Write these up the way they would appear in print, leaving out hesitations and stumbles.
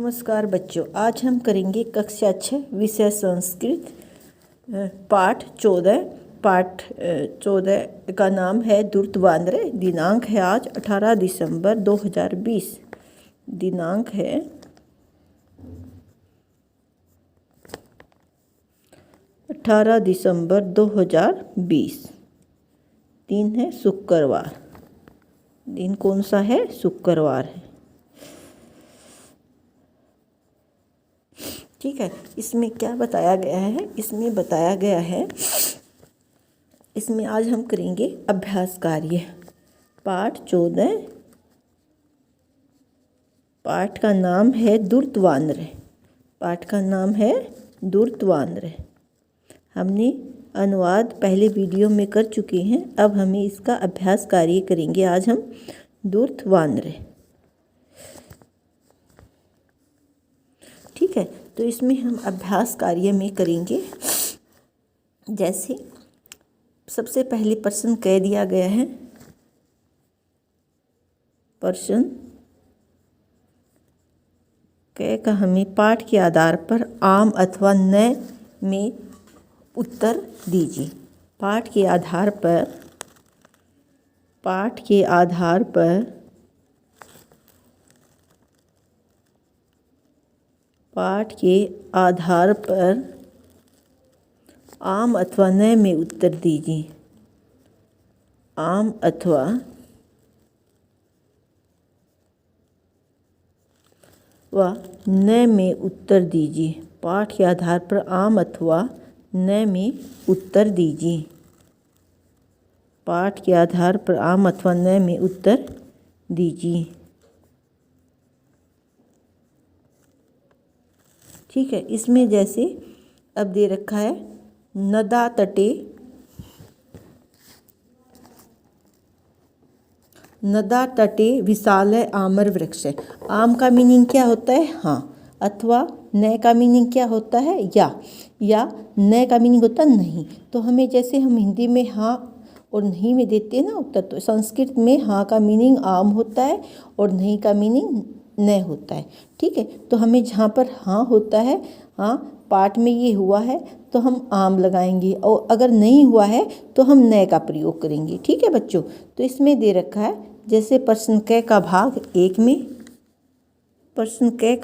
नमस्कार बच्चों, आज हम करेंगे कक्षा 6 विषय संस्कृत पाठ 14। पाठ 14 का नाम है दूरत्वांद्र। दिनांक है आज 18 दिसंबर 2020। दिनांक है 18 दिसंबर 2020। दिन है शुक्रवार। दिन कौन सा है? शुक्रवार है। ठीक है। इसमें क्या बताया गया है? इसमें बताया गया है, इसमें आज हम करेंगे अभ्यास कार्य। पाठ 14, पाठ का नाम है दूरत्वांद्र। पाठ का नाम है दूरत्वांद्र। हमने अनुवाद पहले वीडियो में कर चुके हैं। अब हमें इसका अभ्यास कार्य करेंगे आज हम दूरत्वांद्र। ठीक है। तो इसमें हम अभ्यास कार्य में करेंगे, जैसे सबसे पहले प्रश्न कह दिया गया है। प्रश्न कह का हमें पाठ के आधार पर आम अथवा न में उत्तर दीजिए। पाठ के आधार पर आम अथवा न में उत्तर दीजिए। आम अथवा व न में उत्तर दीजिए। पाठ के आधार पर आम अथवा न में उत्तर दीजिए। पाठ के आधार पर आम अथवा न में उत्तर दीजिए। ठीक है। इसमें जैसे अब दे रखा है नदा तटे विशाल आम्र वृक्ष। आम का मीनिंग क्या होता है? हाँ। अथवा न का मीनिंग क्या होता है? या न का मीनिंग होता है नहीं। तो हमें जैसे हम हिंदी में हाँ और नहीं में देते हैं ना उत्तर, तो संस्कृत में हाँ का मीनिंग आम होता है और नहीं का मीनिंग न होता है। ठीक है। तो हमें जहाँ पर हाँ होता है, हाँ पाठ में ये हुआ है तो हम आम लगाएंगे, और अगर नहीं हुआ है तो हम न का प्रयोग करेंगे। ठीक है बच्चों। तो इसमें दे रखा है, जैसे प्रश्न क का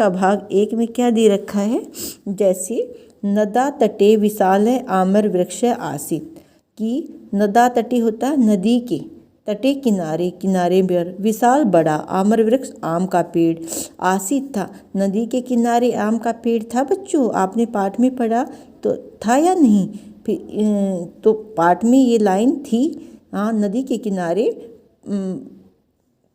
भाग एक में क्या दे रखा है? जैसे नदा तटे विशाल आम्र वृक्ष आसीत। कि नदा तटे होता है नदी के तटे किनारे पर विशाल बड़ा आम्र वृक्ष आम का पेड़ आसीत था। नदी के किनारे आम का पेड़ था। बच्चों आपने पाठ में पढ़ा तो था या नहीं? फिर तो पाठ में ये लाइन थी। हाँ, नदी के किनारे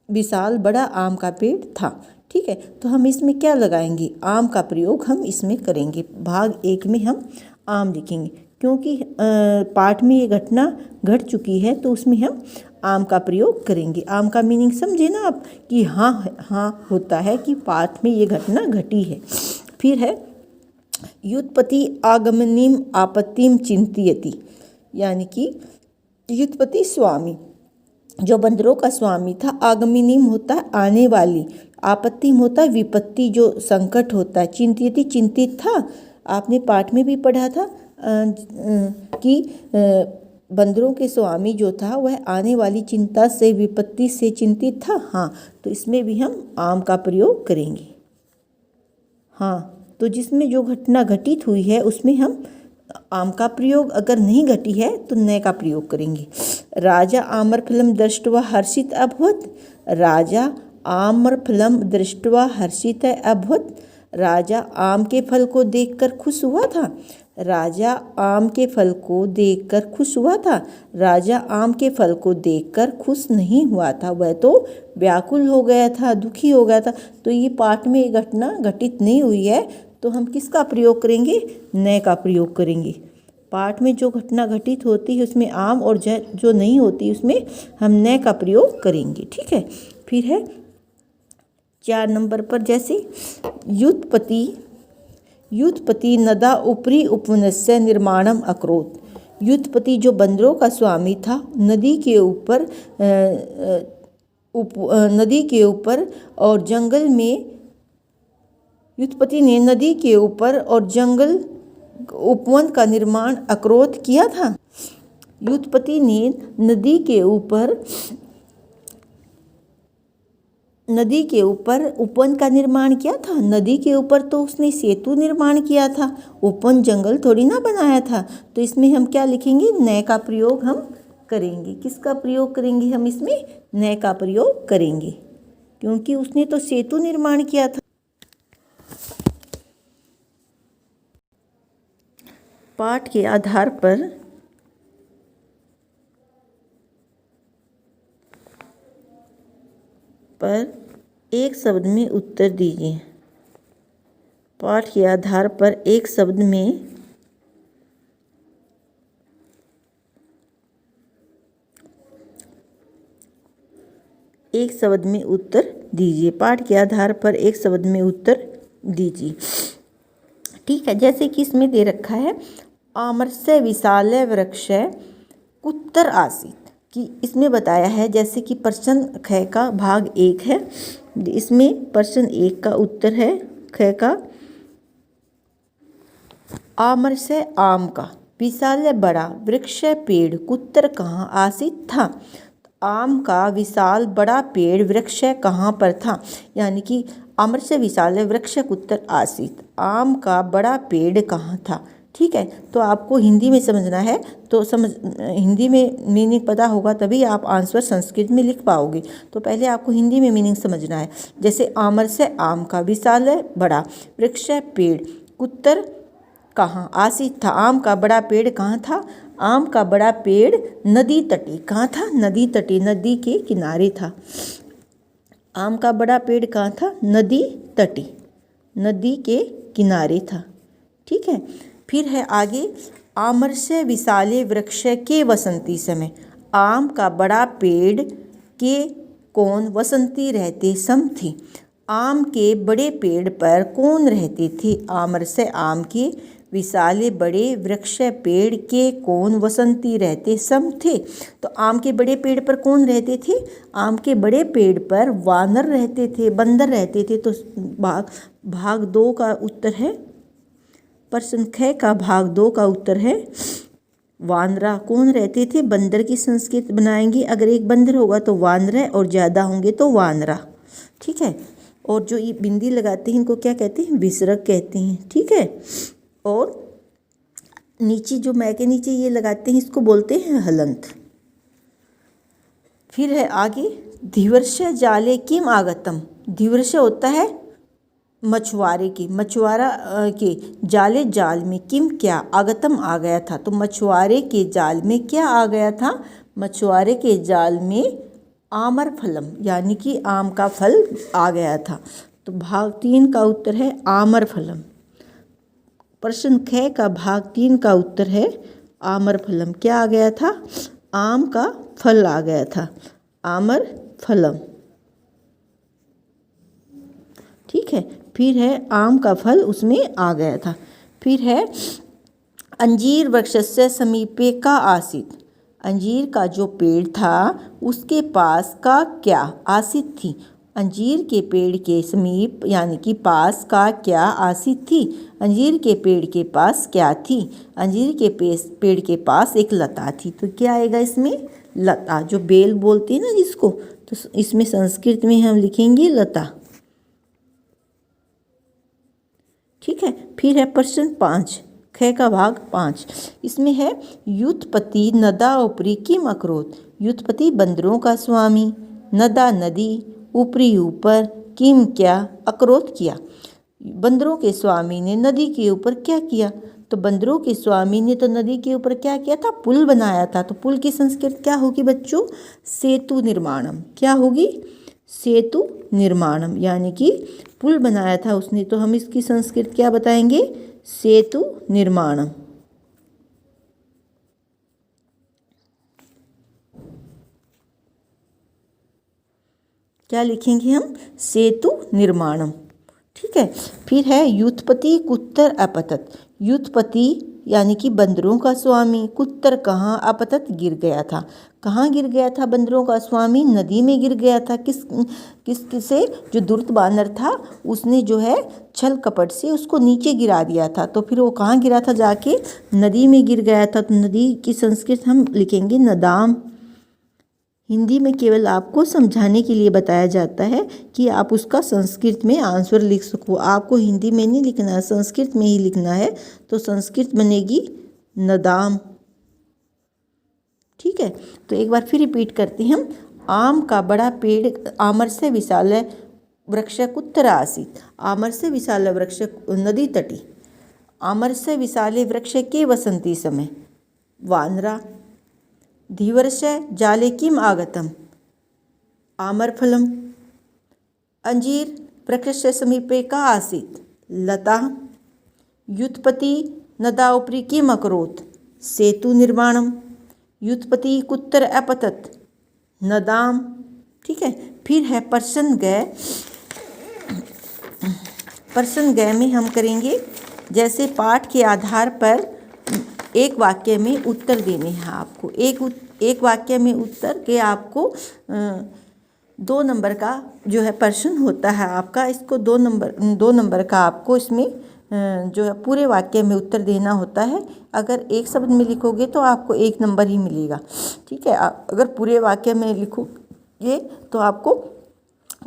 विशाल बड़ा आम का पेड़ था। ठीक है। तो हम इसमें क्या लगाएंगे? आम का प्रयोग हम इसमें करेंगे। भाग एक में हम आम लिखेंगे, क्योंकि पाठ में ये घटना घट चुकी है तो उसमें हम आम का प्रयोग करेंगे। आम का मीनिंग समझे ना आप, कि हाँ होता है कि पाठ में ये घटना घटी है। फिर है व्युत्पत्ति आगमनीम आपत्तिम चिंतयति, यानी कि व्युत्पत्ति स्वामी, जो बंदरों का स्वामी था। आगमनीम होता है आने वाली, आपत्तिम होता है विपत्ति, जो संकट होता है। चिंतयति चिंतित था। आपने पाठ में भी पढ़ा था कि बंदरों के स्वामी जो था वह आने वाली चिंता से, विपत्ति से चिंतित था। हाँ, तो इसमें भी हम आम का प्रयोग करेंगे। हाँ, तो जिसमें जो घटना घटित हुई है उसमें हम आम का प्रयोग, अगर नहीं घटी है तो न का प्रयोग करेंगे। राजा आम्रफलम दृष्ट्वा हर्षित अभवत्। राजा आम्रफलम दृष्ट्वा हर्षित अभवत्। राजा आम के फल को देखकर खुश हुआ था। राजा आम के फल को देखकर खुश हुआ था। राजा आम के फल को देखकर खुश नहीं हुआ था, वह तो व्याकुल हो गया था, दुखी हो गया था। तो ये पाठ में घटना घटित नहीं हुई है, तो हम किसका प्रयोग करेंगे? न का प्रयोग करेंगे। पाठ में जो घटना घटित होती है उसमें आम, और जो नहीं होती उसमें हम न का प्रयोग करेंगे। ठीक है। फिर है 4 नंबर पर, जैसे व्युत्पत्ति नदा उपरि उपवनस्य निर्माणम अकरोत्। व्युत्पत्ति जो बंदरों का स्वामी था, नदी के ऊपर और जंगल में व्युत्पत्ति ने नदी के ऊपर और जंगल उपवन का निर्माण अक्रोध किया था। व्युत्पत्ति ने नदी के ऊपर उपवन का निर्माण किया था। नदी के ऊपर तो उसने सेतु निर्माण किया था, उपवन जंगल थोड़ी ना बनाया था। तो इसमें हम क्या लिखेंगे, नए का प्रयोग हम करेंगे। किसका प्रयोग करेंगे हम इसमें, नए का प्रयोग करेंगे, क्योंकि उसने तो सेतु निर्माण किया था। पाठ के आधार पर एक शब्द में उत्तर दीजिए। पाठ के आधार पर एक शब्द में उत्तर दीजिए। पाठ के आधार पर एक शब्द में उत्तर दीजिए। ठीक है, जैसे कि इसमें दे रखा है आमरस्य विशाल वृक्ष कुत्र आसीत, कि इसमें बताया है जैसे कि प्रश्न ख का भाग 1 है, इसमें प्रश्न 1 का उत्तर है ख का, आमरस्य आम का, विशाल बड़ा वृक्ष पेड़ कुत्र कहाँ आसीत था। आम का विशाल बड़ा पेड़ वृक्ष कहाँ पर था, यानी कि आमरस्य विशाल वृक्ष कुत्र आसीत, आम का बड़ा पेड़ कहाँ था। ठीक है, तो आपको हिंदी में समझना है, तो हिंदी में मीनिंग पता होगा तभी आप आंसर संस्कृत में लिख पाओगे। तो पहले आपको हिंदी में मीनिंग समझना है। जैसे आमरस्य आम का, विशाल बड़ा वृक्ष पेड़ कुत्र कहाँ आसीत था, आम का बड़ा पेड़ कहाँ था। आम का बड़ा पेड़ नदी तटी कहाँ था, नदी तटी, नदी के किनारे था। आम का बड़ा पेड़ कहाँ था, नदी तटी, नदी के किनारे था। ठीक है, फिर है आगे, आमरस्य विशाले वृक्ष के वसंती समय, आम का बड़ा पेड़ के कौन वसंती रहते सम थे। आम के बड़े पेड़ पर कौन रहते थे, आमरस्य आम के विशाले बड़े वृक्ष पेड़ के कौन वसंती रहते सम थे। तो आम के बड़े पेड़ पर कौन रहते थे, आम के बड़े पेड़ पर वानर रहते थे, बंदर रहते थे। तो भाग 2 का उत्तर है, प्रश्न ख का भाग 2 का उत्तर है वानरा। कौन रहते थे, बंदर की संस्कृत बनाएंगे। अगर एक बंदर होगा तो वानर है, और ज़्यादा होंगे तो वानरा। ठीक है, और जो ये बिंदी लगाते हैं इनको क्या कहते हैं, विसर्ग कहते हैं। ठीक है, और नीचे जो मै के नीचे ये लगाते हैं इसको बोलते हैं हलंत। फिर है आगे, धिवर्ष जाले किम आगतम, धिवर्ष होता है मछुआरे की, मछुआरा के, जाले जाल में, किम क्या, आगतम आ गया था। तो मछुआरे के जाल में क्या आ गया था, मछुआरे के जाल में आमर फलम, यानी कि आम का फल आ गया था। तो भाग 3 का उत्तर है आमर फलम। प्रश्न ख का भाग 3 का उत्तर है आमर फलम। क्या आ गया था, आम का फल आ गया था, आमर फलम। ठीक है, फिर है आम का फल उसमें आ गया था। फिर है अंजीर वृक्षस्य समीपे का आसीत, अंजीर का जो पेड़ था उसके पास का क्या आसीत थी। अंजीर के पेड़ के समीप यानी कि पास का क्या आसीत थी, अंजीर के पेड़ के पास क्या थी, अंजीर के पेड़ के पास एक लता थी। तो क्या आएगा इसमें, लता, जो बेल बोलते हैं ना जिसको, तो इसमें संस्कृत में हम लिखेंगे लता। ठीक है, फिर है प्रश्न 5 ख का भाग 5, इसमें है व्युत्पत्ति नदा ऊपरी किम अक्रोध, व्युत्पत्ति बंदरों का स्वामी, नदा नदी, ऊपरी ऊपर, किम क्या, अक्रोध किया। बंदरों के स्वामी ने नदी के ऊपर क्या किया, तो बंदरों के स्वामी ने तो नदी के ऊपर क्या किया था, पुल बनाया था। तो पुल की संस्कृत क्या होगी बच्चों, सेतु निर्माणम। क्या होगी, सेतु निर्माणम, यानी कि पुल बनाया था उसने, तो हम इसकी संस्कृत क्या बताएंगे, सेतु निर्माणम। क्या लिखेंगे हम, सेतु निर्माणम। ठीक है, फिर है व्युत्पत्ति कुत्र अपतत, व्युत्पत्ति यानी कि बंदरों का स्वामी। कुत्तर कहाँ अपतत गिर गया था। कहाँ गिर गया था बंदरों का स्वामी? नदी में गिर गया था। किससे? जो दुष्ट बानर था उसने जो है छल कपट से उसको नीचे गिरा दिया था। तो फिर वो कहाँ गिरा था? जाके नदी में गिर गया था। तो नदी की संस्कृत हम लिखेंगे नदाम। हिंदी में केवल आपको समझाने के लिए बताया जाता है कि आप उसका संस्कृत में आंसर लिख सको। आपको हिंदी में नहीं लिखना है, संस्कृत में ही लिखना है। तो संस्कृत बनेगी नदाम। ठीक है, तो एक बार फिर रिपीट करते हैं हम। आम का बड़ा पेड़ आमरस्य विशाल वृक्ष कुत्र आसीत्। आमरस्य विशाल वृक्ष नदी तटी। आमरस्य विशाले वृक्ष के वसंती समय वानरा। धीवर्ष जाले किम आगतम आमरफलम। अंजीर वृक्षस्य समीपे का आसीत् लता। व्युत्पत्ति नदा उपरि किम अकरोत् सेतु निर्माणम। व्युत्पत्ति कुत्र अपतत नदाम। ठीक है, फिर है प्रश्न गय। प्रश्न गय में हम करेंगे जैसे पाठ के आधार पर एक वाक्य में उत्तर देने हैं आपको। एक वाक्य में उत्तर के आपको 2 नंबर का जो है प्रश्न होता है आपका। इसको 2 नंबर का आपको इसमें जो है पूरे वाक्य में उत्तर देना होता है। अगर एक शब्द में लिखोगे तो आपको 1 नंबर ही मिलेगा। ठीक है, अगर पूरे वाक्य में लिखोगे तो आपको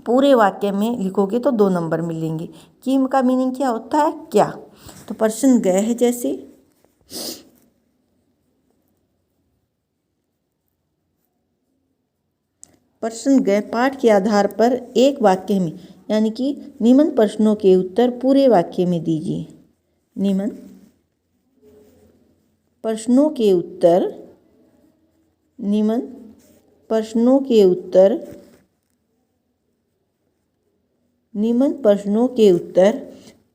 पूरे वाक्य में लिखोगे तो 2 नंबर मिलेंगे। किम का मीनिंग क्या होता है? क्या। तो प्रश्न गए है जैसे प्रश्न गए पाठ के आधार पर एक वाक्य में यानी कि निम्न प्रश्नों के उत्तर पूरे वाक्य में दीजिए। निम्न प्रश्नों के उत्तर निम्न प्रश्नों के उत्तर निम्न प्रश्नों के उत्तर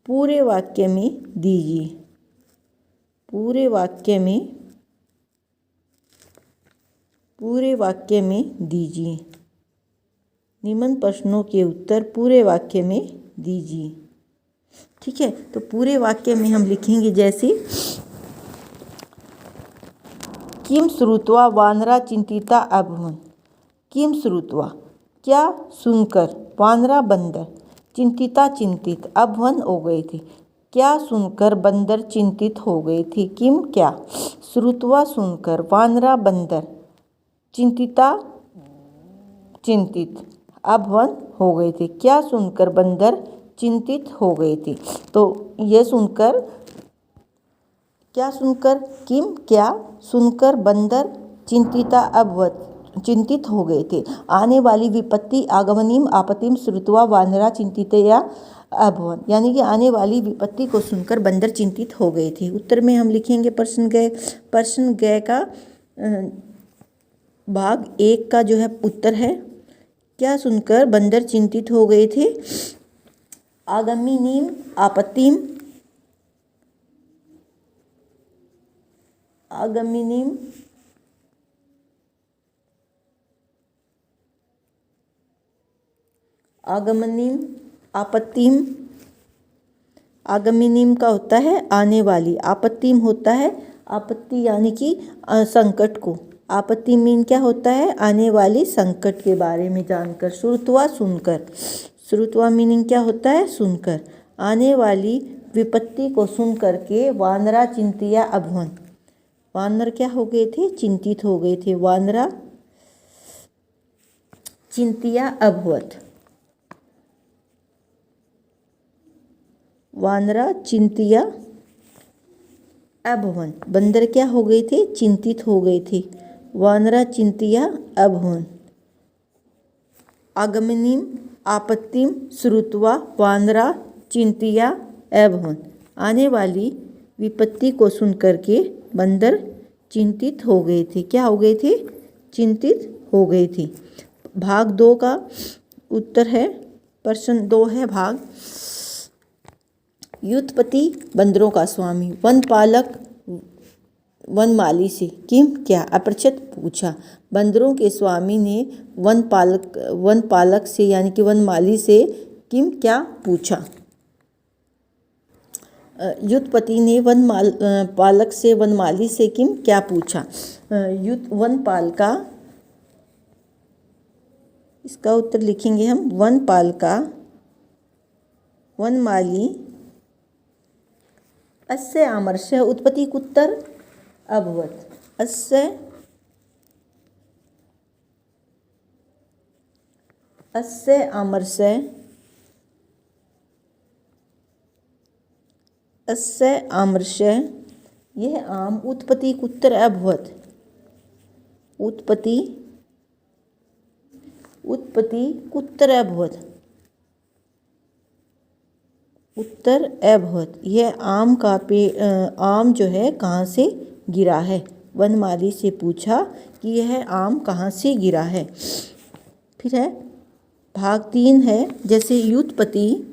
पूरे वाक्य में दीजिए। पूरे वाक्य में दीजिए। निम्न प्रश्नों के उत्तर पूरे वाक्य में दीजिए। ठीक है, तो पूरे वाक्य में हम लिखेंगे जैसे किम श्रुत्वा वानरा चिंतिता अभवन्। किम श्रुत्वा क्या सुनकर, वानरा बंदर, चिंतिता चिंतित, अभवन् हो गए थे। क्या सुनकर बंदर चिंतित हो गए थे। किम क्या, श्रुत्वा सुनकर, वानरा बंदर, चिंतिता चिंतित, अभवन् हो गए थे। क्या सुनकर बंदर चिंतित हो गए थे। तो ये सुनकर, क्या सुनकर, किम क्या सुनकर बंदर चिंतिता अभवत् चिंतित हो गए थे। आने वाली विपत्ति आगमनीम आपत्तिम श्रुत्वा वानरा चिंतितया अभवन्, यानी कि आने वाली विपत्ति को सुनकर बंदर चिंतित हो गए थे। उत्तर में हम लिखेंगे प्रश्न गए। प्रश्न गए का भाग 1 का जो है उत्तर है क्या सुनकर बंदर चिंतित हो गए थे। आगमनीम आपत्तिम, आगमनीम आगमनीम आपत्तिम। आगमनीम का होता है आने वाली, आपत्तिम होता है आपत्ति यानी कि संकट को। आपत्ति मीन क्या होता है, आने वाली संकट के बारे में जानकर। श्रुत्वा सुनकर, श्रुत्वा मीनिंग क्या होता है, सुनकर। आने वाली विपत्ति को सुन करके वानरा चिंतिया अभवन्, वानर क्या हो गए थे, चिंतित हो गए थे। वानरा चिंतिया अभवत्, वानरा चिंतिया अभवन्, बंदर क्या हो गए थे, चिंतित हो गए थे। वानरा चिंतिया अभवन्। आगमनीम आपत्तिम श्रुत्वा वानरा चिंतिया अभवन्, आने वाली विपत्ति को सुन करके बंदर चिंतित हो गए थे। क्या हो गए थे, चिंतित हो गए थे। भाग 2 का उत्तर है, प्रश्न 2 है भाग। व्युत्पत्ति बंदरों का स्वामी, वनपालक वनमाली से किम क्या अपरिचित पूछा। बंदरों के स्वामी ने वनपालक से यानी कि वनमाली से किम क्या पूछा। युद्धपति ने पालक से वनमाली से किम क्या पूछा। वनपाल का, इसका उत्तर लिखेंगे हम, वनपाल का वनमाली अस्य आमर्श उत्पत्ति कुत्तर अभवत। अस्य आमर्श यह आम उत्पत्ति कुत्तर अभवत। उत्पत्ति कुत्तर अभवत। उत्तर अभवत, यह आम का आम जो है कहाँ से गिरा है। वनमाली से पूछा कि यह आम कहाँ से गिरा है। फिर है भाग 3 है, जैसे युद्धपति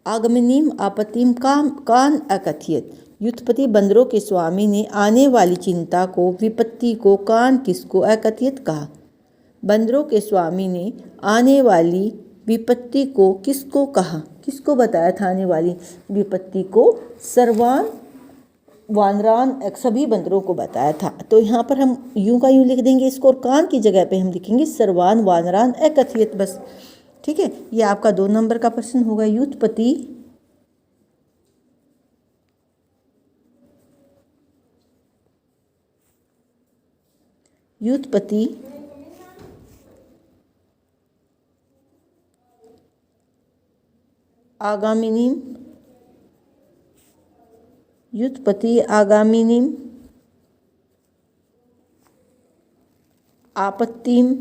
आगमनीम आपत्तिम कान अकथयत। युद्धपति बंदरों के स्वामी ने आने वाली चिंता को, विपत्ति को कान किसको अकथयत कहा। बंदरों के स्वामी ने आने वाली विपत्ति को किसको कहा, किसको बताया था आने वाली विपत्ति को। सर्वान वानरान सभी बंदरों को बताया था। तो यहाँ पर हम यूं का यूं लिख देंगे इसको, और कान की जगह पे हम लिखेंगे सर्वान वानरान अकथयत, बस। ठीक है, ये आपका 2 नंबर का प्रश्न होगा। युद्धपति आगामिनीम आपत्तिम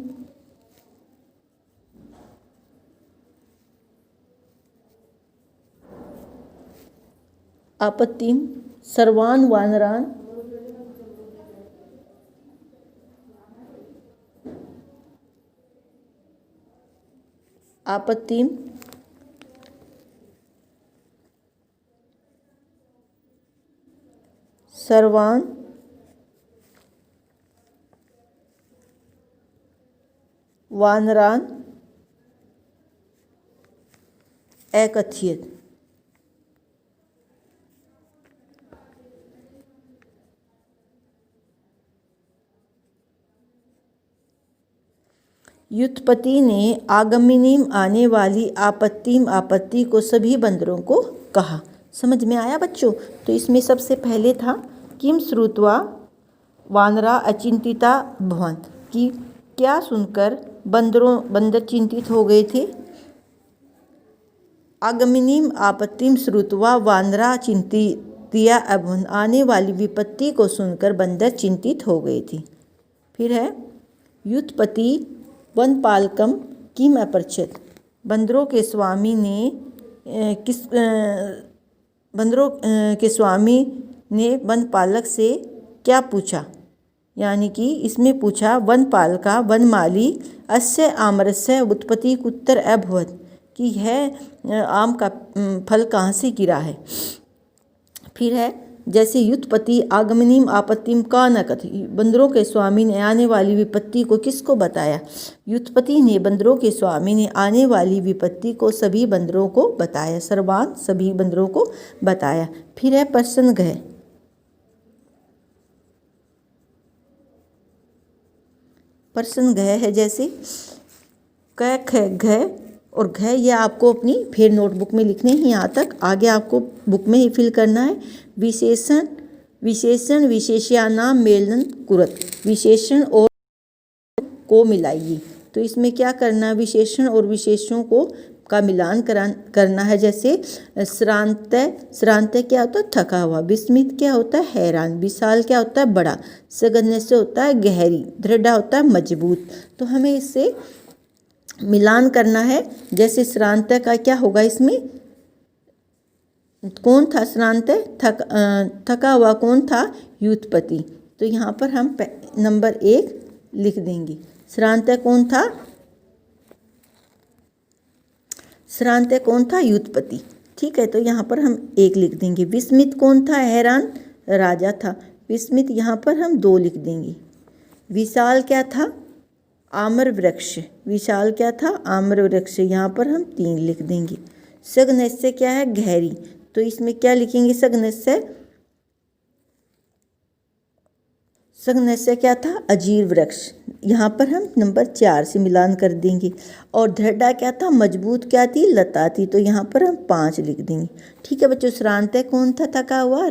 सर्वान वानरान आपत्तिम सर्वान वानरान अकथयत। युद्धपति ने आगमनीम आने वाली आपत्ति को सभी बंदरों को कहा। समझ में आया बच्चों। तो इसमें सबसे पहले था किम श्रुत्वा वानरा अचिंतिता भवन्त, कि क्या सुनकर बंदर चिंतित हो गए थे। आगमनीम आपत्तिम श्रुत्वा वानरा चिंतिता अभवन्, आने वाली विपत्ति को सुनकर बंदर चिंतित हो गए थे। फिर है युद्धपति वनपालकम किम अपृच्छत, बंदरों के स्वामी ने वनपालक से क्या पूछा। यानी कि इसमें पूछा वनपाल का वनमाली अस्य आमरस्य उत्पत्ति कुत्र अभवत, कि यह आम का फल कहाँ से गिरा है। फिर है जैसे युद्धपति आगमनीम आपत्तिम कान अकथयत, बंदरों के स्वामी ने आने वाली विपत्ति को किसको बताया। युद्धपति ने बंदरों के स्वामी ने आने वाली विपत्ति को सभी बंदरों को बताया। सर्वान सभी बंदरों को बताया। फिर है प्रसंग है जैसे क ख घ और घ, यह आपको अपनी फिर नोटबुक में लिखने हैं। यहाँ तक आगे आपको बुक में ही फिल करना है। विशेषण विशेष्यानाम मेलन कुरत, विशेषण और को मिलाइए। तो इसमें क्या करना, विशेषण और विशेषणों का मिलान करना है। जैसे श्रांत क्या होता है थका हुआ, विस्मित क्या होता है हैरान, विशाल क्या होता है बड़ा, सघन से होता है गहरी, दृढ़ होता है मजबूत। तो हमें इससे मिलान करना है। जैसे श्रांत का क्या होगा, इसमें कौन था श्रांत, थका हुआ कौन था, युद्धपति। तो यहाँ पर हम नंबर 1 लिख देंगे। श्रांत कौन था, युद्धपति। ठीक है, तो यहाँ पर हम 1 लिख देंगे। विस्मित कौन था, हैरान, राजा था। विस्मित यहाँ पर हम 2 लिख देंगे। विशाल क्या था, आम्र वृक्ष, विशाल क्या था, आम्र वृक्ष, यहाँ पर हम 3 लिख देंगे। सघन से क्या है, गहरी, तो इसमें क्या लिखेंगे? सघनस्य क्या था? अजीर वृक्ष। यहाँ पर हम नंबर 4 से मिलान कर देंगे। और दृढ़ता क्या था? मजबूत क्या थी? लता थी। तो यहाँ पर हम 5 लिख देंगे। ठीक है बच्चों। श्रांत कौन था? थका हुआ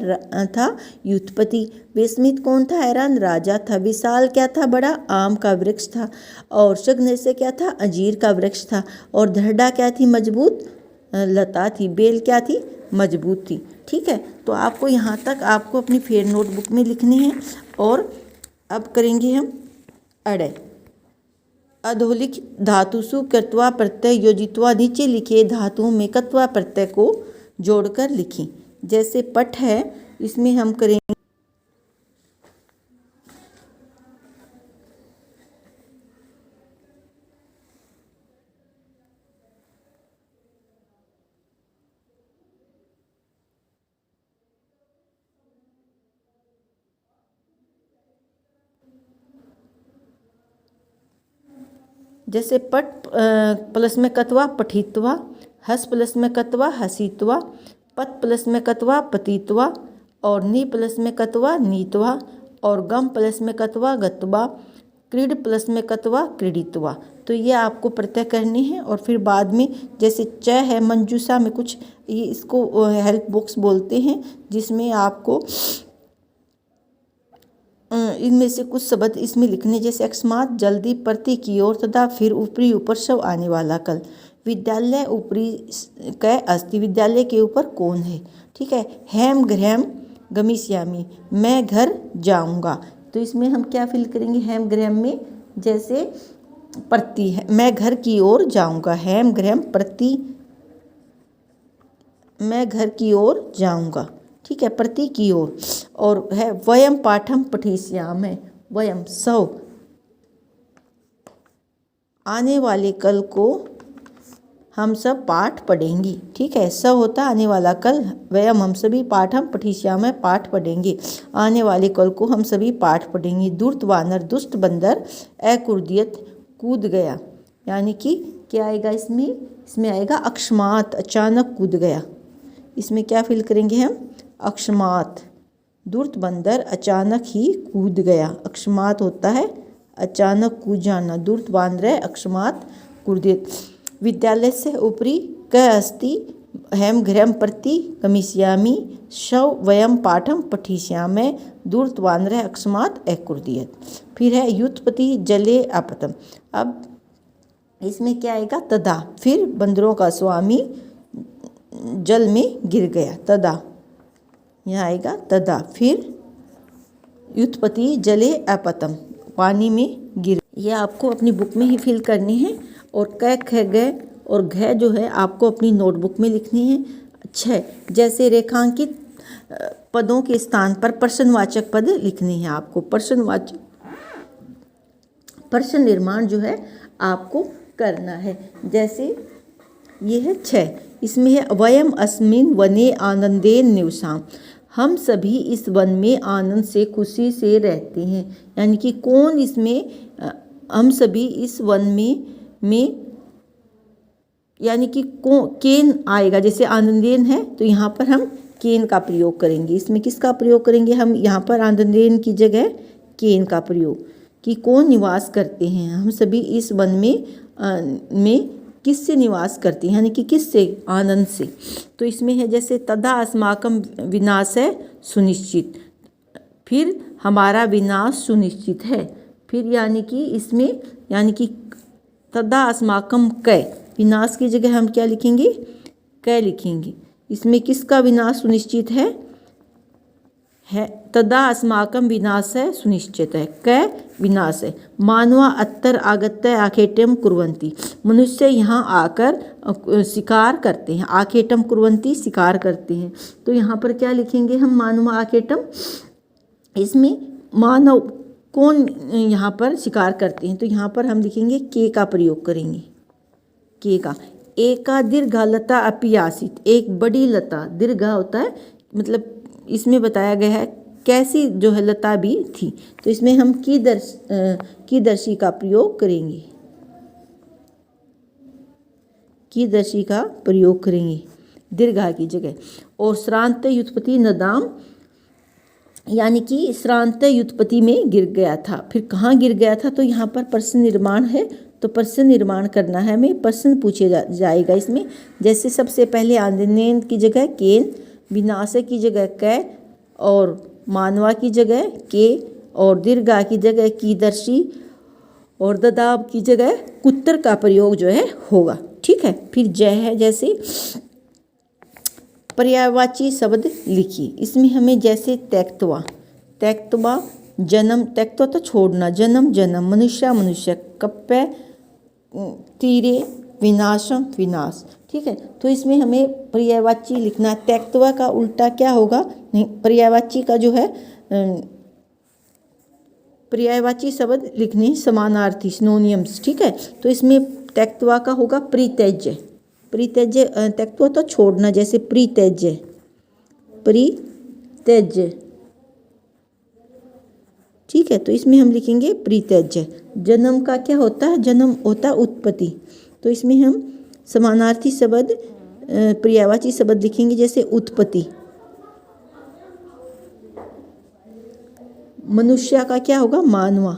था युद्धपति। विस्मित कौन था? हैरान राजा था। विशाल क्या था? बड़ा आम का वृक्ष था। और सघनस्य क्या था? अंजीर का वृक्ष था। और दृढ़ता क्या थी? मजबूत लता थी। बेल क्या थी? मजबूत थी। ठीक है। तो आपको यहाँ तक आपको अपनी फेर नोटबुक में लिखने हैं। और अब करेंगे हम अड़े। अधोलिख धातुषु कृत्वा प्रत्यय योजित्वा। नीचे लिखे धातुओं में कृत्वा प्रत्यय को जोड़कर लिखें। जैसे पठ है, इसमें हम करेंगे जैसे पट प्लस में कत्वा पठित्वा, हस प्लस में कत्वा हसीत्वा, पत प्लस में कत्वा पतित्वा, और नी प्लस में कत्वा नीत्वा, और गम प्लस में कत्वा गत्वा, क्रीड प्लस में कत्वा क्रीडित्वा। तो ये आपको प्रत्यय करने हैं। और फिर बाद में जैसे च है मंजूषा में कुछ, ये इसको हेल्प बॉक्स बोलते हैं, जिसमें आपको इनमें से कुछ शब्द इसमें लिखने। जैसे अकस्मात, जल्दी, प्रति की ओर, तथा, फिर, ऊपरी, ऊपर, शव, आने वाला, कल। विद्यालय ऊपरी क अस्ति। विद्यालय के ऊपर कौन है? ठीक है। हेम गृहम गमिष्यामि। मैं घर जाऊंगा। तो इसमें हम क्या फिल करेंगे? हेम गृहम में जैसे प्रति है, मैं घर की ओर जाऊंगा। हेम गृहम प्रति, मैं घर की ओर जाऊंगा। ठीक है। प्रति की ओर। और है वयम पाठम पठिष्यामः। वयम सौ, आने वाले कल को हम सब पाठ पढ़ेंगे। ठीक है। स होता आने वाला कल, वयम हम सभी, पाठम पठिष्यामः पाठ पढ़ेंगे। आने वाले कल को हम सभी पाठ पढ़ेंगे। दूर्त वानर दुष्ट बंदर, अकुर्दियत कूद गया। यानी कि क्या आएगा इसमें? इसमें आएगा अकस्मात, अचानक कूद गया। इसमें क्या फिल करेंगे हम? अकस्मात। दूर्त बंदर अचानक ही कूद गया। अकस्मात होता है अचानक कूद जाना। दूर्त बांध रहे, अकस्मात कूदित। विद्यालय से ऊपरी क अस्ति, हेम गृहम प्रति गमिष्यामि, शव वयम पाठम पठिष्यामः, दूर्त बांध रहे, अकस्मात अकुर्दियत। फिर है युद्धपति जले अपतम। अब इसमें क्या आएगा? तदा। फिर बंदरों का स्वामी जल में गिर गया। तदा यहाँ आएगा तदा। फिर युद्धपति जले अपतम, पानी में गिर। ये आपको अपनी बुक में ही फिल करने हैं। और क ख ग और घ जो है आपको अपनी नोटबुक में लिखनी है। 6 जैसे रेखांकित पदों के स्थान पर प्रश्नवाचक पद लिखने हैं आपको। प्रश्नवाचक, प्रश्न निर्माण जो है आपको करना है। जैसे ये है 6, इसमें है वयम अस्मिन् वने आनंदेन निवसाम। हम सभी इस वन में आनंद से, खुशी से रहते हैं। यानी कि कौन इसमें, हम सभी इस वन में यानी कि केन आएगा। जैसे आनंदेन है तो यहाँ पर हम केन का प्रयोग करेंगे। इसमें किसका प्रयोग करेंगे हम? यहाँ पर आनंदेन की जगह केन का प्रयोग, कि कौन निवास करते हैं। हम सभी इस वन में किससे निवास करते हैं? यानी कि किससे? आनंद से। तो इसमें है जैसे तदा अस्माकं विनाशः सुनिश्चित। फिर हमारा विनाश सुनिश्चित है। फिर यानी कि इसमें, यानी कि तदा अस्माकं कै, विनाश की जगह हम क्या लिखेंगे? कै लिखेंगे। इसमें किसका विनाश सुनिश्चित है? तदा अस्माकं विनाशः सुनिश्चित है। कै विनाश है। मानवा अत्तर आगत्य आखेटम कुर्वन्ति। मनुष्य यहाँ आकर शिकार करते हैं। आखेटम कुर्वन्ति, शिकार करते हैं। तो यहाँ पर क्या लिखेंगे हम? मानवा आखेटम। इसमें मानव कौन यहाँ पर शिकार करते हैं? तो यहाँ पर हम लिखेंगे के का प्रयोग करेंगे। के का। एका दीर्घा लता अपि आसीत्। एक बड़ी लता, दीर्घा होता है मतलब इसमें बताया गया है कैसी जो है लता भी थी। तो इसमें हम कीदर्शी का प्रयोग करेंगे। कीदर्शी का प्रयोग करेंगे। दीर्घा की जगह। और श्रांत व्युत्पत्ति नदाम यानी कि श्रांत व्युत्पत्ति में गिर गया था। फिर कहाँ गिर गया था, तो यहाँ पर प्रश्न निर्माण है, तो प्रश्न निर्माण करना है हमें, प्रश्न पूछे जाएगा इसमें। जैसे सबसे पहले आंदनेन की जगह केन, विनाश की जगह कै, और मानवा की जगह के, और दीर्घा की जगह कीदर्शी, और ददाब की जगह कुत्तर का प्रयोग जो है होगा। ठीक है। फिर जय है, जैसे पर्यायवाची शब्द लिखिए। इसमें हमें जैसे त्यक्त्वा, त्यक्त्वा जन्म, त्यक्त्वा तो छोड़ना, जन्म जन्म, मनुष्य मनुष्य, कप्पे तीरे, विनाशम विनाश। ठीक है। तो इसमें हमें पर्यायवाची लिखना। त्यक्त्वा का उल्टा क्या होगा, नहीं, पर्यायवाची का जो है पर्यायवाची शब्द लिखने समानार्थी सिनोनियम्स। ठीक है। तो इसमें त्यक्त्वा का होगा परित्यज्य, परित्यज्य, त्यक्त्वा तो छोड़ना, जैसे परित्यज्य, परित्यज्य। ठीक है। तो इसमें हम लिखेंगे परित्यज्य। जन्म का क्या होता है, जन्म होता है उत्पत्ति, तो इसमें हम समानार्थी शब्द पर्यायवाची शब्द लिखेंगे, जैसे उत्पत्ति। मनुष्य का क्या होगा, मानवा।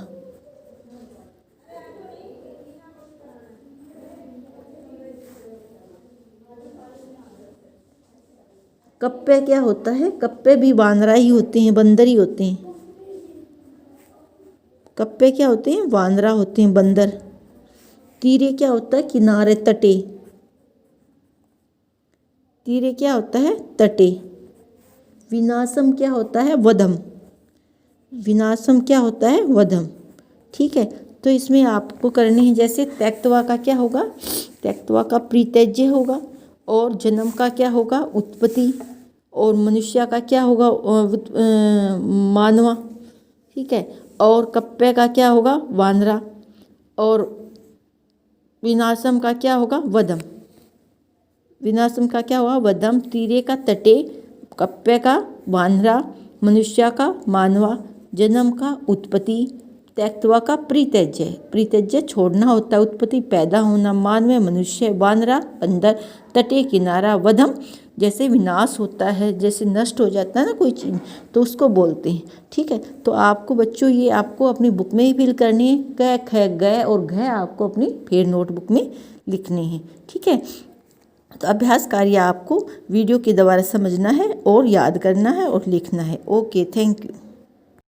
कप्पे क्या होता है, कप्पे भी वानरा ही होते हैं, बंदर ही होते हैं। कप्पे क्या होते हैं, वानरा होते हैं, बंदर। तीरे क्या होता है, किनारे, तटे। तीरे क्या होता है, तटे। विनाशम क्या होता है, वधम। विनाशम क्या होता है, वधम। ठीक है। तो इसमें आपको करनी है, जैसे त्यक्त्वा का क्या होगा, त्यक्त्वा का परित्यज्य होगा, और जन्म का क्या होगा, उत्पत्ति, और मनुष्य का क्या होगा, मानवा। ठीक है। और कप्पे का क्या होगा, वानरा, और विनाशम का क्या होगा, वधम। विनाशम का क्या होगा, वधम। तीरे का तटे, कप्पे का वानरा, मनुष्य का मानवा, जन्म का उत्पत्ति, त्यक्त्वा का परित्यज्य, परित्यज्य छोड़ना होता है, उत्पत्ति पैदा होना, मानव मनुष्य, वानरा अंदर, तटे किनारा, वधम जैसे विनाश होता है, जैसे नष्ट हो जाता है ना कोई चीज़, तो उसको बोलते हैं। ठीक है। तो आपको बच्चों ये आपको अपनी बुक में ही फिल करनी है, क ख ग और घ आपको अपनी फिर नोटबुक में लिखने हैं। ठीक है। तो अभ्यास कार्य आपको वीडियो के द्वारा समझना है और याद करना है और लिखना है। Okay, thank you.